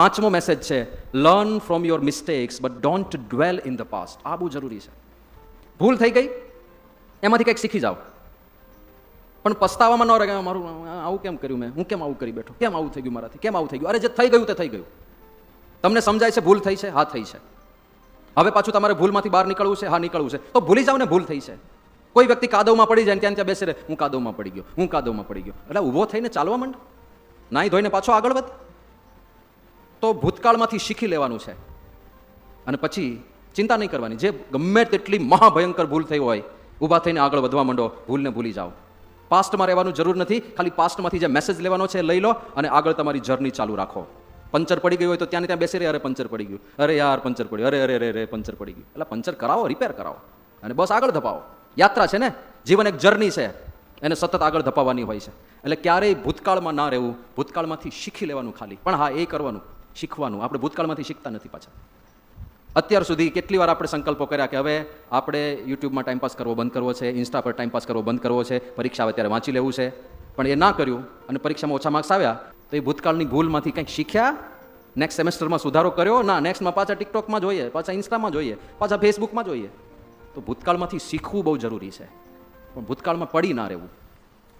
પાંચમો મેસેજ છે, learn from your mistakes but don't dwell in the past. આ બહુ જરૂરી છે. ભૂલ થઈ ગઈ, એમાંથી કંઈક શીખી જાઓ, પણ પસ્તાવામાં ન રહે. મારું આવું કેમ કર્યું, મેં હું કેમ આવું કરી બેઠો, કેમ આવું થઈ ગયું મારાથી, કેમ આવું થઈ ગયું. અરે જે થઈ ગયું તે થઈ ગયું. તમને સમજાય છે ભૂલ થઈ છે, હા થઈ છે. હવે પાછું તમારે ભૂલમાંથી બહાર નીકળવું છે, હા નીકળવું છે, તો ભૂલી જાવ ને ભૂલ થઈ છે. કોઈ વ્યક્તિ કાદવમાં પડી જાય ત્યાં બેસી રહે, હું કાદવમાં પડી ગયો, હું કાદવમાં પડી ગયો. એટલે ઊભો થઈને ચાલવા માંડ, નાહી ધોઈને પાછો આગળ વધ. તો ભૂતકાળમાંથી શીખી લેવાનું છે અને પછી ચિંતા નહીં કરવાની. જે ગમે તેટલી મહાભયંકર ભૂલ થઈ હોય, ઊભા થઈને આગળ વધવા માંડો, ભૂલને ભૂલી જાઓ. પાસ્ટમાં રહેવાનું જરૂર નથી, ખાલી પાસ્ટમાંથી જે મેસેજ લેવાનો છે લઈ લો અને આગળ તમારી જર્ની ચાલુ રાખો. પંચર પડી ગયું હોય તો ત્યાં બેસી રહે, અરે પંચર પડી ગયું, અરે યાર પંચર પડ્યું, અરે અરે અરે પંચર પડી ગયું. એટલે પંચર કરાવો, રિપેર કરાવો અને બસ આગળ ધપાવો. યાત્રા છે ને, જીવન એક જર્ની છે, એને સતત આગળ ધપાવવાની હોય છે. એટલે ક્યારેય ભૂતકાળમાં ના રહેવું, ભૂતકાળમાંથી શીખી લેવાનું ખાલી. પણ હા, એ કરવાનું, શીખવાનું. આપણે ભૂતકાળમાંથી શીખતા નથી પાછા. અત્યાર સુધી કેટલી વાર આપણે સંકલ્પો કર્યા કે હવે આપણે યુટ્યુબમાં ટાઈમપાસ કરવો બંધ કરવો છે, ઇન્સ્ટા પર ટાઈમપાસ કરવો બંધ કરવો છે, પરીક્ષા આવે ત્યારે વાંચી લેવું છે. પણ એ ના કર્યું અને પરીક્ષામાં ઓછા માર્ક્સ આવ્યા તો એ ભૂતકાળની ભૂલમાંથી કંઈક શીખ્યા? નેક્સ્ટ સેમેસ્ટરમાં સુધારો કર્યો? ના, નેક્સ્ટમાં પાછા ટિકટોકમાં જોઈએ, પાછા ઇન્સ્ટામાં જોઈએ, પાછા ફેસબુકમાં જોઈએ. તો ભૂતકાળમાંથી શીખવું બહુ જરૂરી છે, પણ ભૂતકાળમાં પડી ના રહેવું.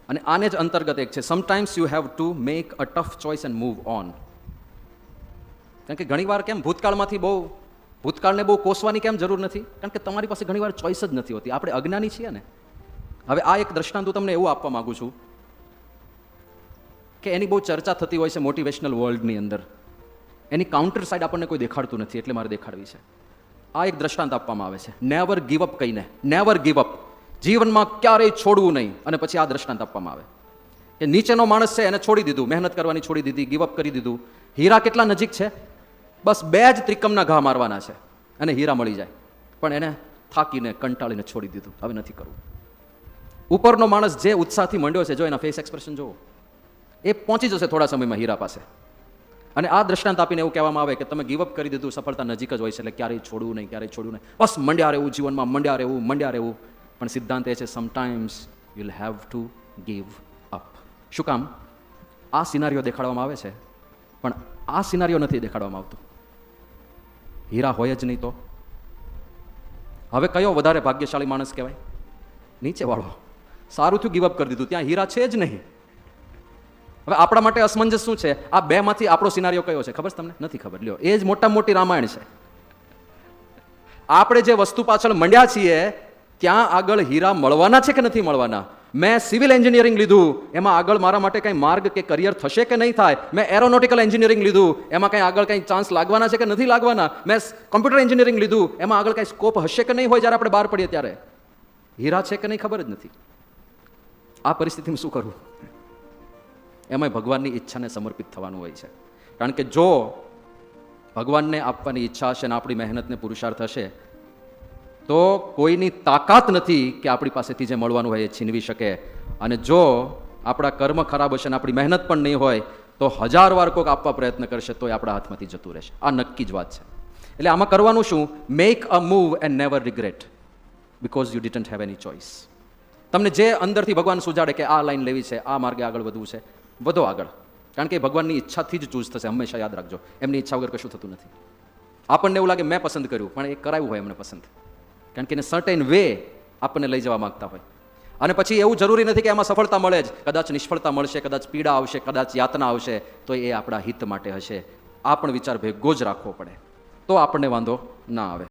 અને આને જ અંતર્ગત એક છે, sometimes you have to make a tough choice and move on. કારણ કે ઘણીવાર કેમ ભૂતકાળને બહુ કોસવાની કેમ જરૂર નથી? કારણ કે તમારી પાસે ઘણીવાર ચોઇસ જ નથી હોતી. આપણે અજ્ઞાની છીએ ને. હવે આ એક દ્રષ્ટાંત હું તમને એવું આપવા માંગુ છું કે એની બહુ ચર્ચા થતી હોય છે મોટિવેશનલ વર્લ્ડની અંદર. એની કાઉન્ટર સાઇડ આપણને કોઈ દેખાડતું નથી, એટલે મારે દેખાડવી છે. આ એક દ્રષ્ટાંત આપવામાં આવે છે, નેવર ગીવ અપ કહીને. નેવર ગીવ અપ, જીવનમાં ક્યારેય છોડવું નહીં. અને પછી આ દ્રષ્ટાંત આપવામાં આવે કે નીચેનો માણસ છે, એને છોડી દીધું, મહેનત કરવાની છોડી દીધી, ગીવ અપ કરી દીધું. હીરા કેટલા નજીક છે, બસ 2 જ ત્રિકમના ઘા મારવાના છે અને હીરા મળી જાય. પણ એને થાકીને કંટાળીને છોડી દીધું, હવે નથી કરવું. ઉપરનો માણસ જે ઉત્સાહથી મંડ્યો છે, જો એના ફેસ એક્સપ્રેશન જોવો, એ પહોંચી જશે થોડા સમયમાં હીરા પાસે. અને આ દ્રષ્ટાંત આપીને એવું કહેવામાં આવે કે તમે ગીવ અપ કરી દીધું, સફળતા નજીક જ હોય છે, એટલે ક્યારેય છોડવું નહીં, ક્યારેય છોડવું નહીં, બસ મંડ્યા રહેવું જીવનમાં, મંડ્યા રહેવું, મંડ્યા રહેવું. પણ સિદ્ધાંત એ છે, sometimes you will have to give up. શું કામ? આ સિનારીઓ દેખાડવામાં આવે છે, પણ આ સિનારીઓ નથી દેખાડવામાં આવતો. હીરા હોય જ નહીં તો હવે કયો વધારે ભાગ્યશાળી માણસ કહેવાય? નીચેવાળો. સારું થયું ગીવ અપ કરી દીધું, ત્યાં હીરા છે જ નહીં. હવે આપણા માટે અસમંજસ શું છે? આ બેમાંથી આપણો સિનારીઓ કયો છે ખબર છે તમને? નથી ખબર. લ્યો, એ જ મોટામાં મોટી રામાયણ છે. આપણે જે વસ્તુ પાછળ મંડ્યા છીએ ત્યાં આગળ હીરા મળવાના છે કે નથી મળવાના? મેં સિવિલ એન્જિનિયરિંગ લીધું, એમાં આગળ મારા માટે કંઈ માર્ગ કે કરિયર થશે કે નહીં થાય? મેં એરોનોટિકલ એન્જિનિયરિંગ લીધું, એમાં કંઈ આગળ કંઈ ચાન્સ લાગવાના છે કે નથી લાગવાના? મેં કમ્પ્યુટર એન્જિનિયરિંગ લીધું, એમાં આગળ કંઈ સ્કોપ હશે કે નહીં હોય? જ્યારે આપણે બહાર પડીએ ત્યારે હીરા છે કે નહીં ખબર જ નથી. આ પરિસ્થિતિમાં શું કરવું? એમાં ભગવાનની ઈચ્છાને સમર્પિત થવાનું હોય છે. કારણ કે જો ભગવાનને આપવાની ઈચ્છા હશે ને આપણી મહેનતને પુરુષાર્થ હશે તો કોઈની તાકાત નથી કે આપણી પાસેથી જે મળવાનું હોય એ છીનવી શકે. અને જો આપણા કર્મ ખરાબ હશે ને આપણી મહેનત પણ નહીં હોય તો 1000 વાર કોઈક આપવા પ્રયત્ન કરશે તો એ આપણા હાથમાંથી જતું રહેશે. આ નક્કી જ વાત છે. એટલે આમાં કરવાનું શું? Make a move and never regret because you didn't have any choice. તમને જે અંદરથી ભગવાન સુજાડે કે આ લાઈન લેવી છે, આ માર્ગે આગળ વધવું છે, વધો આગળ. કારણ કે ભગવાનની ઈચ્છાથી જ ચૂઝ થશે. હંમેશા યાદ રાખજો, એમની ઈચ્છા વગર કશું થતું નથી. આપણને એવું લાગે મેં પસંદ કર્યું, પણ એ કરાવ્યું હોય એમને પસંદ. કારણ કે એને સર્ટેન વે આપણને લઈ જવા માંગતા હોય. અને પછી એવું જરૂરી નથી કે એમાં સફળતા મળે જ. કદાચ નિષ્ફળતા મળશે, કદાચ પીડા આવશે, કદાચ યાતના આવશે, તો એ આપણા હિત માટે હશે. આ પણ વિચાર ભેગો જ રાખવો પડે, તો આપણને વાંધો ના આવે.